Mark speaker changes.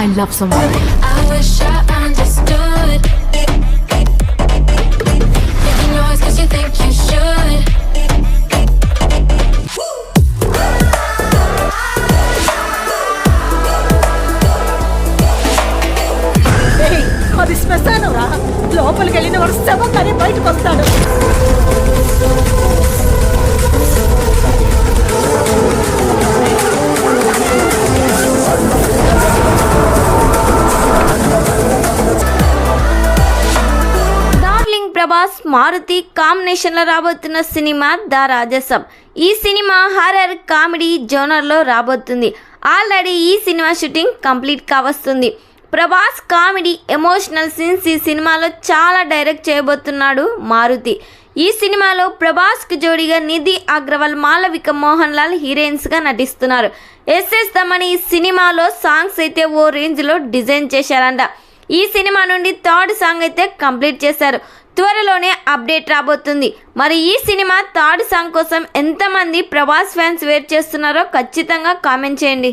Speaker 1: I love someone.
Speaker 2: I wish I understood. Making noise 'cause you think you should.
Speaker 3: అది శ్మశానం రా. లోపలికి వెళ్ళిన వాడు శవం కానీ బయటకు వస్తాడు.
Speaker 4: డార్లింగ్ ప్రభాస్ మారుతి కాంబినేషన్లో రాబోతున్న సినిమా ద రాజసం. ఈ సినిమా హారర్ కామెడీ జోనర్లో రాబోతుంది. ఆల్రెడీ ఈ సినిమా షూటింగ్ కంప్లీట్ కావస్తుంది. ప్రభాస్ కామెడీ ఎమోషనల్ సీన్స్ ఈ సినిమాలో చాలా డైరెక్ట్ చేయబోతున్నాడు మారుతి. ఈ సినిమాలో ప్రభాస్కి జోడీగా నిధి అగ్రవాల్, మాళవిక మోహన్ లాల్ హీరోయిన్స్గా నటిస్తున్నారు. ఎస్ఎస్ తమని ఈ సినిమాలో సాంగ్స్ అయితే ఓ రేంజ్లో డిజైన్ చేశారంట. ఈ సినిమా నుండి థర్డ్ సాంగ్ అయితే కంప్లీట్ చేశారు. త్వరలోనే అప్డేట్ రాబోతుంది. మరి ఈ సినిమా థర్డ్ సాంగ్ కోసం ఎంతమంది ప్రభాస్ ఫ్యాన్స్ వెయిట్ చేస్తున్నారో ఖచ్చితంగా కామెంట్ చేయండి.